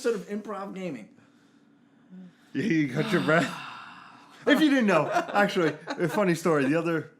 episode of Improv Gaming. Yeah, you got your breath. If you didn't know, actually, a funny story. The other,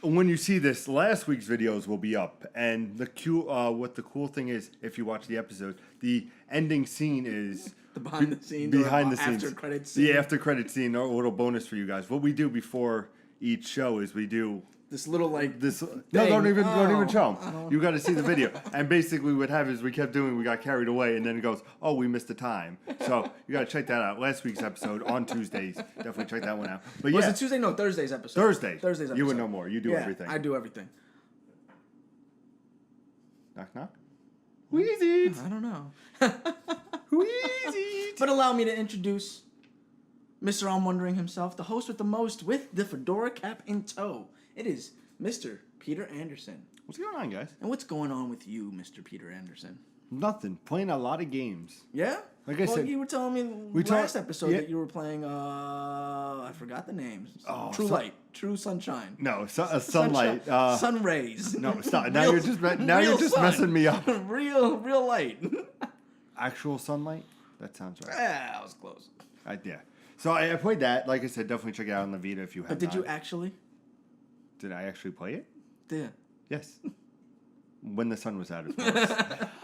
when you see this, last week's videos will be up, and what the cool thing is, if you watch the episode, the ending scene is the behind the scenes, after credit scene. Yeah, after credit scene, a little bonus for you guys. What we do before each show is we do this little this. No, don't even show them. You got to see the video. And basically, what happened is we kept doing. We got carried away, and then it goes, "Oh, we missed the time." So you got to check that out. Last week's episode on Tuesdays. Definitely check that one out. But was it Tuesday? No, Thursday's episode. Thursday's episode. You would know more. You do everything. I do everything. Knock knock. Who is it? I don't know. Who is it? But allow me to introduce Mr. I'm Wondering himself, the host with the most, with the fedora cap in tow. It is Mr. Peter Anderson. What's going on, guys? And what's going on with you, Mr. Peter Anderson? Nothing. Playing a lot of games. Yeah? Like I said, you were telling me last episode that you were playing, I forgot the names. True Light. True Sunshine. No, Sunlight. Sun Rays. No, stop. Now you're just messing me up. real light. Actual Sunlight? That sounds right. Yeah, I was close. Yeah. So I played that. Like I said, definitely check it out on the Vita if you have. But did you actually? Did I actually play it? Yeah. Yes. When the sun was out, of course.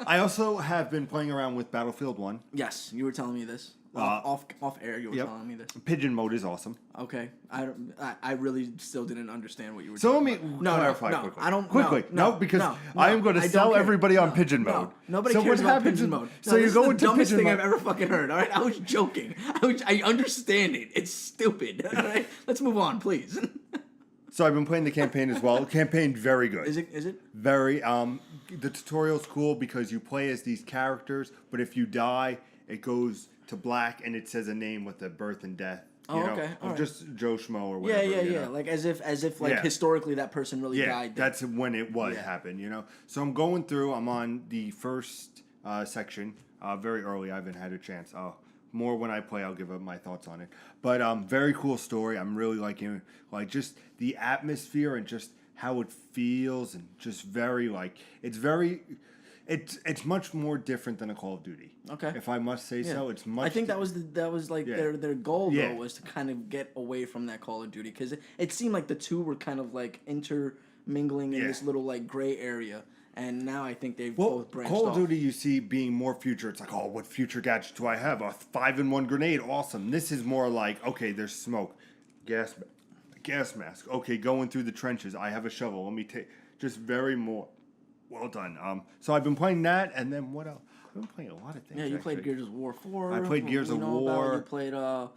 I also have been playing around with Battlefield 1. Yes, you were telling me this. Off air, you were telling me this. Pigeon mode is awesome. Okay. I really still didn't understand what you were saying. So let me clarify quickly. I don't... Quickly. No, because I am going to sell everybody on pigeon mode. Nobody cares about pigeon mode. So you go into the dumbest thing I've ever fucking heard, all right? I was joking. I understand it. It's stupid, all right? Let's move on, please. So I've been playing the campaign as well. Campaign very good. Is it? Very. The tutorial's cool because you play as these characters, but if you die, it goes to black and it says a name with a birth and death. Okay. Just Joe Schmo or whatever. Yeah. Like as if historically that person really died. That's when it happened. So I'm going through. I'm on the first section. Very early. I haven't had a chance. More when I play, I'll give up my thoughts on it. But very cool story. I'm really liking just the atmosphere and just how it feels and just very it's much more different than a Call of Duty. Okay. If I must say so, it's much. I think that was their goal though, was to kind of get away from that Call of Duty because it seemed like the two were kind of like intermingling in this little like gray area. And now I think they've both branched off. Call of Duty you see being more future. It's like, oh, what future gadgets do I have? A 5-in-1 grenade, awesome. This is more like, okay, there's smoke, gas mask. Okay, going through the trenches. I have a shovel. Let me take. Just very more. Well done. So I've been playing that, and then what else? I've been playing a lot of things. Yeah, you played Gears of War 4. I played Gears of War. You played. I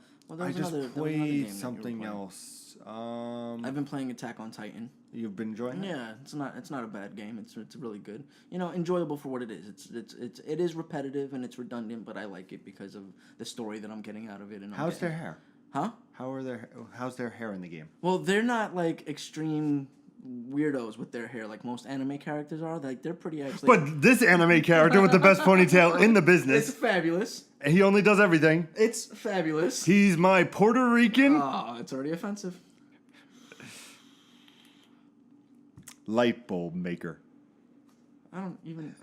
just played something else. I've been playing Attack on Titan. You've been enjoying it? Yeah, it's not a bad game. It's really good. Enjoyable for what it is. It is repetitive and it's redundant, but I like it because of the story that I'm getting out of it. And how's their hair? Huh? How's their hair in the game? Well, they're not like extreme weirdos with their hair like most anime characters are. Like they're pretty actually. But this anime character with the best ponytail in the business. It's fabulous. He only does everything. It's fabulous. He's my Puerto Rican. Oh, it's already offensive. Light bulb maker. I don't even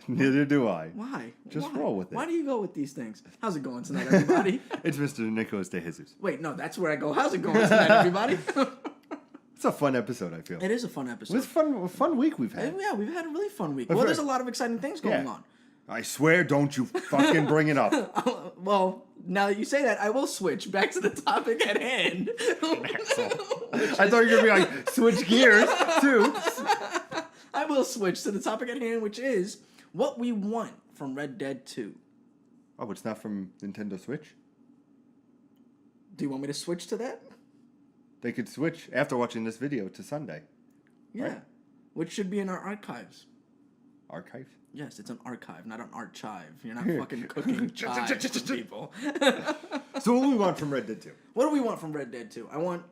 Neither do I. Why? Just roll with it. Why do you go with these things? How's it going tonight, everybody? It's Mr. Nicholas de Jesus. Wait, no, that's where I go. How's it going tonight, everybody? It's a fun episode, I feel. It is a fun episode. It's a fun week we've had. Yeah, we've had a really fun week. Well, there's a lot of exciting things going on. I swear, don't you fucking bring it up. Well, now that you say that, I will switch back to the topic at hand. I thought you were going to be like, switch gears, too. I will switch to the topic at hand, which is what we want from Red Dead 2. Oh, it's not from Nintendo Switch? Do you want me to switch to that? They could switch after watching this video to Sunday. Yeah. Right? Which should be in our archives. Archive? Yes, it's an archive, not an archive. You're not fucking cooking chives for people. So what do we want from Red Dead 2? What do we want from Red Dead 2? I want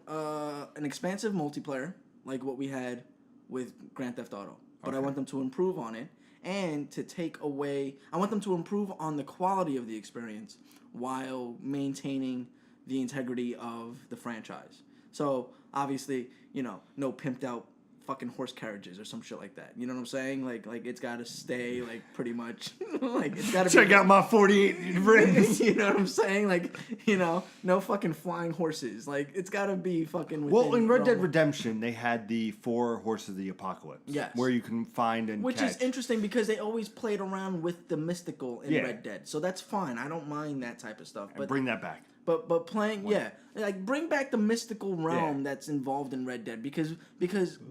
an expansive multiplayer like what we had with Grand Theft Auto. But I want them to improve on it and to take away... I want them to improve on the quality of the experience while maintaining the integrity of the franchise. So, obviously, no pimped out fucking horse carriages or some shit like that. You know what I'm saying? Like it's got to stay like pretty much like it's got to Check out my 48 rings. You know what I'm saying? Like, no fucking flying horses. Like it's got to be fucking within Well, in Red Dead realm. Redemption, they had the 4 horses of the apocalypse. Yes. Where you can find and Which catch. is interesting because they always played around with the mystical in Yeah. Red Dead. So that's fine. I don't mind that type of stuff. But Bring that back. But playing, yeah, like bring back the mystical realm Yeah. that's involved in Red Dead because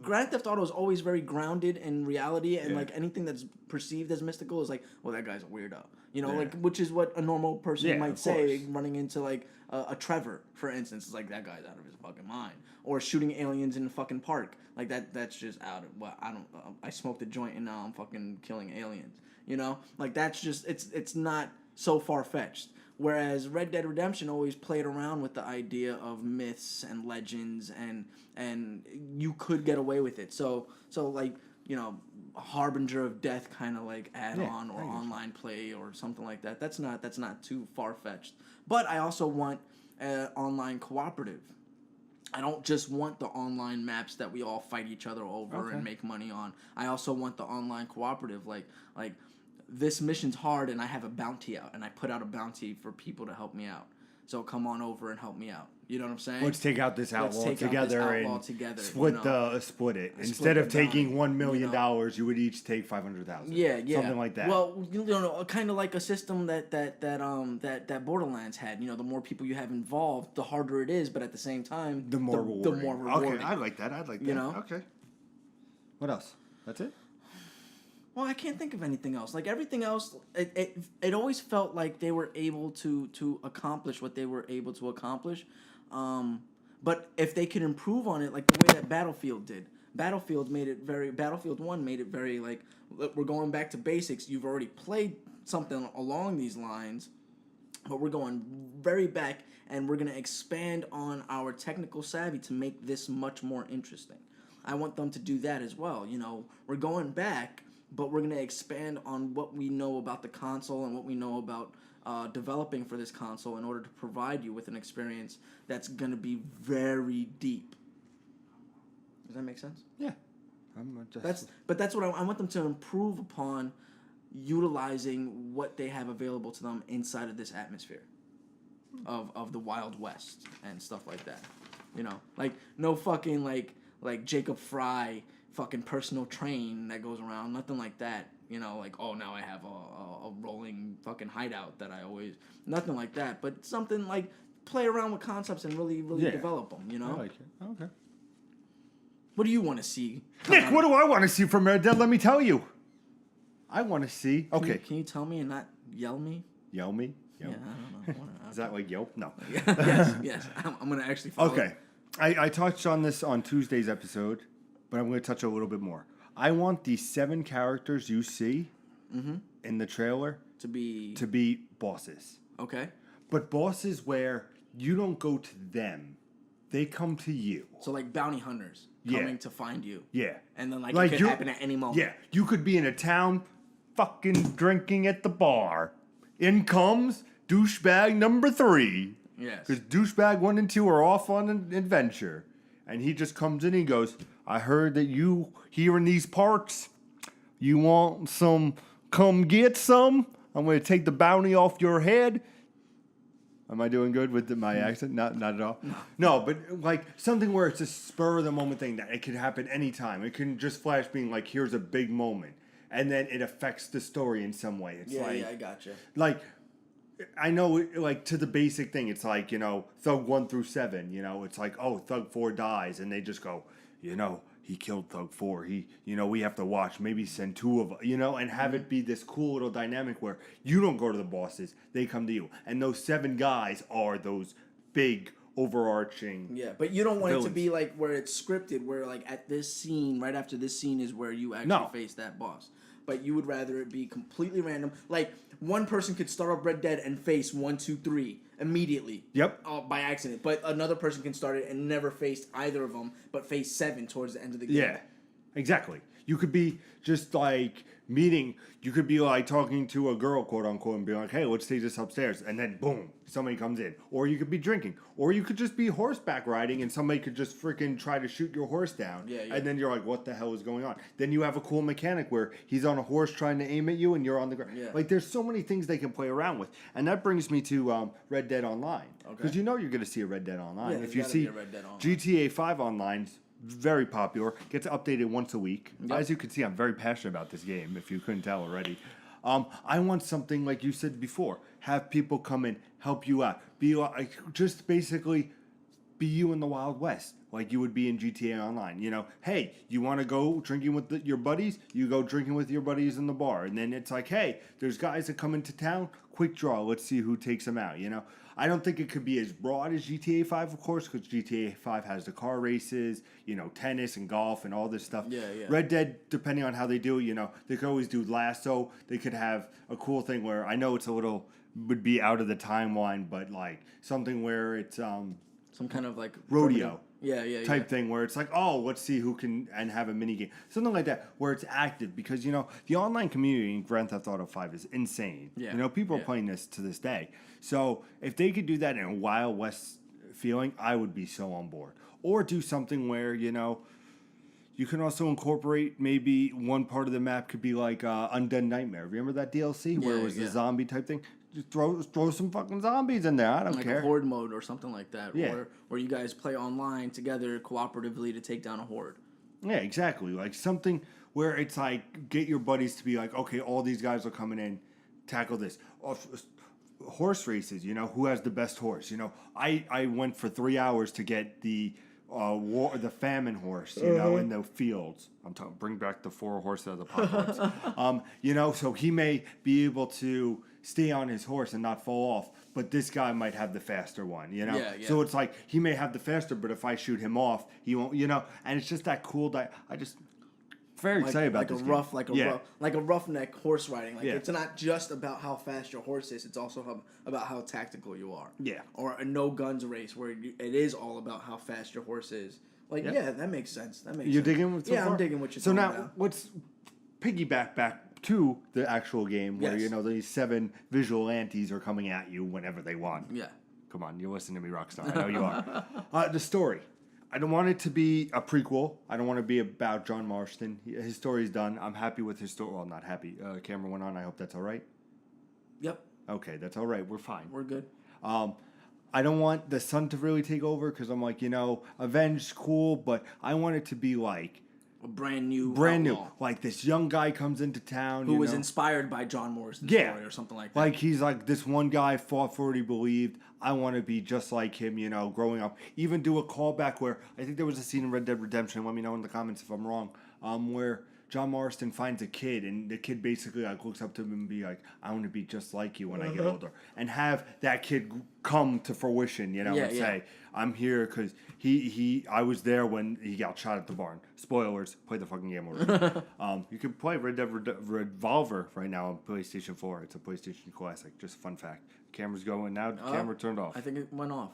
Grand Theft Auto is always very grounded in reality and like anything that's perceived as mystical is like, well, that guy's a weirdo, like which is what a normal person might of say course. running into like a Trevor, for instance, is like that guy's out of his fucking mind, or shooting aliens in the fucking park, like that's just out of I smoked a joint and now I'm fucking killing aliens, like that's just it's not so far fetched. Whereas Red Dead Redemption always played around with the idea of myths and legends, and you could get away with it. So like a Harbinger of Death kind of like add on or online play or something like that. That's not too far fetched. But I also want online cooperative. I don't just want the online maps that we all fight each other over and make money on. I also want the online cooperative, like this mission's hard and I have a bounty out and I put out a bounty for people to help me out. So come on over and help me out. You know what I'm saying? Let's take out this outlaw together and split it. Instead of taking $1 million, you would each take 500,000. Yeah. Something like that. Well, kind of like a system that Borderlands had. The more people you have involved, the harder it is, but at the same time, the more rewarding. The more rewarding. Okay, I like that. Okay. What else? That's it? Well, I can't think of anything else. Like everything else, it always felt like they were able to accomplish what they were able to accomplish. But if they could improve on it, like the way that Battlefield did, Battlefield 1 made it very like, we're going back to basics. You've already played something along these lines, but we're going very back and we're going to expand on our technical savvy to make this much more interesting. I want them to do that as well. We're going back, but we're going to expand on what we know about the console and what we know about developing for this console in order to provide you with an experience that's going to be very deep. Does that make sense? Yeah. That's what I want them to improve upon, utilizing what they have available to them inside of this atmosphere of the Wild West and stuff like that. Like no fucking like Jacob Fry fucking personal train that goes around, nothing like that. Like, oh, now I have a rolling fucking hideout that I always, nothing like that. But something like play around with concepts and really develop them. I like it. Okay. What do you want to see, Nick? What do I want to see from Red Dead? Let me tell you. I want to see. Okay. Can you tell me and not yell me? Yell me? Yell. Yeah, I don't know. Is that like Yelp? No. yes. I'm gonna actually follow. Okay. I touched on this on Tuesday's episode, but I'm going to touch a little bit more. I want the 7 characters you see in the trailer to be bosses. Okay. But bosses where you don't go to them. They come to you. So like bounty hunters coming to find you. Yeah. And then like it could happen at any moment. Yeah. You could be in a town fucking drinking at the bar. In comes douchebag number 3. Yes. Because douchebag 1 and 2 are off on an adventure. And he just comes in and he goes, I heard that you here in these parts, you want some, come get some. I'm going to take the bounty off your head. Am I doing good with my accent? Not at all. No, but like something where it's a spur of the moment thing that it could happen anytime. It can just flash being like, here's a big moment. And then it affects the story in some way. It's I gotcha. Like, I know, like, to the basic thing, it's like, Thug 1 through 7, it's like, oh, Thug 4 dies, and they just go, he killed Thug 4, we have to watch, maybe send 2 of them, and have it be this cool little dynamic where you don't go to the bosses, they come to you, and those 7 guys are those big, overarching but you don't want villains. it to be like where it's scripted, where like at this scene, right after this scene is where you actually face that boss. But you would rather it be completely random. Like, one person could start up Red Dead and face 1, 2, 3 immediately. Yep. By accident. But another person can start it and never face either of them, but face 7 towards the end of the game. Yeah, exactly. You could be just like meeting. You could be like talking to a girl, quote unquote, and be like, "Hey, let's take this upstairs," and then boom, somebody comes in. Or you could be drinking, or you could just be horseback riding, and somebody could just freaking try to shoot your horse down. Yeah. And then you're like, "What the hell is going on?" Then you have a cool mechanic where he's on a horse trying to aim at you, and you're on the ground. Yeah. Like, there's so many things they can play around with, and that brings me to Red Dead Online, because you know you're going to see a Red Dead Online. Yeah, if you see GTA 5 Online. Very popular, gets updated once a week. Yep. As you can see, I'm very passionate about this game, if you couldn't tell already. I want something like you said before, have people come in, help you out, be like, just basically be you in the Wild West, like you would be in GTA Online. You know, hey, you want to go drinking with your buddies? You go drinking with your buddies in the bar. And then it's like, hey, there's guys that come into town, quick draw, let's see who takes them out, you know? I don't think it could be as broad as GTA 5, of course, because GTA 5 has the car races, you know, tennis and golf and all this stuff. Yeah. Red Dead, depending on how they do, you know, they could always do lasso. They could have a cool thing where I know it's a little, would be out of the timeline, but like something where it's some kind of like rodeo. Yeah. Type thing where it's like, oh, let's see who can, and have a mini game, something like that, where it's active, because you know the online community in Grand Theft Auto 5 is insane. Yeah. You know, people are playing this to this day. So if they could do that in a Wild West feeling, I would be so on board. Or do something where, you know, you can also incorporate maybe one part of the map could be like Undead Nightmare. Remember that DLC where it was the zombie type thing? Just throw some fucking zombies in there. I don't care. Like a horde mode or something like that. Yeah. Or where you guys play online together cooperatively to take down a horde. Yeah, exactly. Like something where it's like, get your buddies to be like, okay, all these guys are coming in, tackle this. Horse races, you know, who has the best horse? You know, I went for 3 hours to get the famine horse, you know, in the fields. I'm talking, bring back the 4 horses of the apocalypse. You know, so he may be able to stay on his horse and not fall off, but this guy might have the faster one, you know? Yeah. So it's like, he may have the faster, but if I shoot him off, he won't, you know? And it's just that cool, very excited about this game. Like a roughneck horse riding. Like it's not just about how fast your horse is; it's also about how tactical you are. Yeah. Or a no guns race where it is all about how fast your horse is. Like that makes sense. You're digging with I'm digging what you're so talking now about. let's piggyback back to the actual game where you know these 7 vigilantes are coming at you whenever they want. Yeah. Come on, you listen to me, Rockstar. I know you are. The story. I don't want it to be a prequel. I don't want to be about John Marston. His story's done. I'm happy with his story. Well, I'm not happy. Camera went on. I hope that's all right. Yep. Okay, that's all right. We're fine. We're good. I don't want the son to really take over because I'm like, you know, Avenged, cool, but I want it to be like a brand new outlaw. Like this young guy comes into town who was inspired by John Morrison's story or something like that. Like he's like, this one guy fought for what he believed. I want to be just like him, you know, growing up. Even do a callback where I think there was a scene in Red Dead Redemption. Let me know in the comments if I'm wrong. Where John Marston finds a kid, and the kid basically like looks up to him and be like, "I want to be just like you when I get older," and have that kid come to fruition, you know, and say, "I'm here because I was there when he got shot at the barn." Spoilers. Play the fucking game already. You can play Red Dead Revolver right now on PlayStation 4. It's a PlayStation Classic. Just a fun fact. Camera's going now. The camera turned off. I think it went off.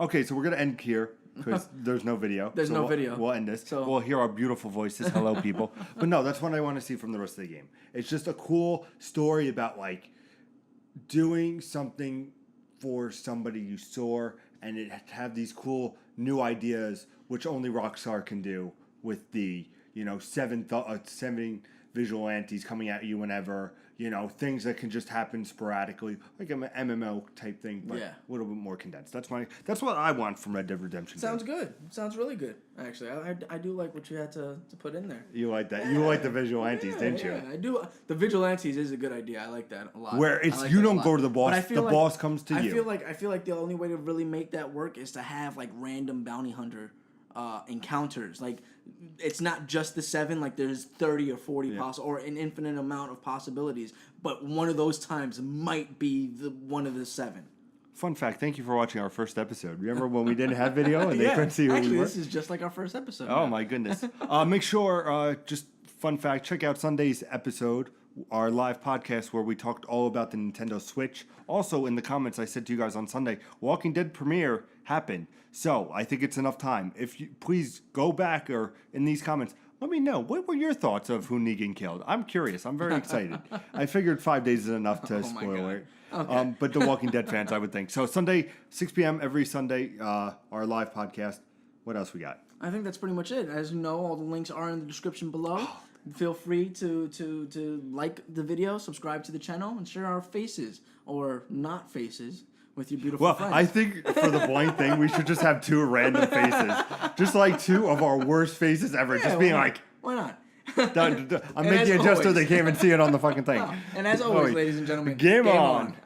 Okay, so we're gonna end here because there's no video. There's no video. We'll end this. So we'll hear our beautiful voices. Hello, people. But no, that's what I want to see from the rest of the game. It's just a cool story about like doing something for somebody you saw, and it have these cool new ideas, which only Rockstar can do with the 7 vigilantes coming at you whenever. Things that can just happen sporadically, like an MMO type thing, but a little bit more condensed. That's what I want from Red Dead Redemption. Sounds good. Sounds really good, actually. I do like what you had to put in there. You like that? Yeah. You like the vigilantes, didn't you? Yeah, I do. The vigilantes is a good idea. I like that a lot. Where it's you don't go to the boss, the boss comes to you. I feel like the only way to really make that work is to have like random bounty hunter encounters. Like it's not just the 7, like there's 30 or 40 or an infinite amount of possibilities, but one of those times might be one of the 7. Fun fact, thank you for watching our first episode. Remember when we didn't have video and they couldn't see who we were? This is just like our first episode. Oh my goodness. Make sure, just fun fact, check out Sunday's episode, our live podcast where we talked all about the Nintendo Switch. Also, in the comments, I said to you guys on Sunday, Walking Dead premiere happened. So I think it's enough time. If you please go back or in these comments, Let me know. What were your thoughts of who Negan killed? I'm curious. I'm very excited. I figured 5 days is enough to spoil it. Okay. But the Walking Dead fans, I would think. So Sunday, 6 p.m. every Sunday, our live podcast. What else we got? I think that's pretty much it. As you know, all the links are in the description below. Feel free to like the video, subscribe to the channel, and share our faces or not faces with your beautiful friends. I think for the blind thing, we should just have 2 random faces. Just like 2 of our worst faces ever. Yeah, just being like... Why not? I'm making it just so they can't even see it on the fucking thing. And as always, ladies and gentlemen, game on.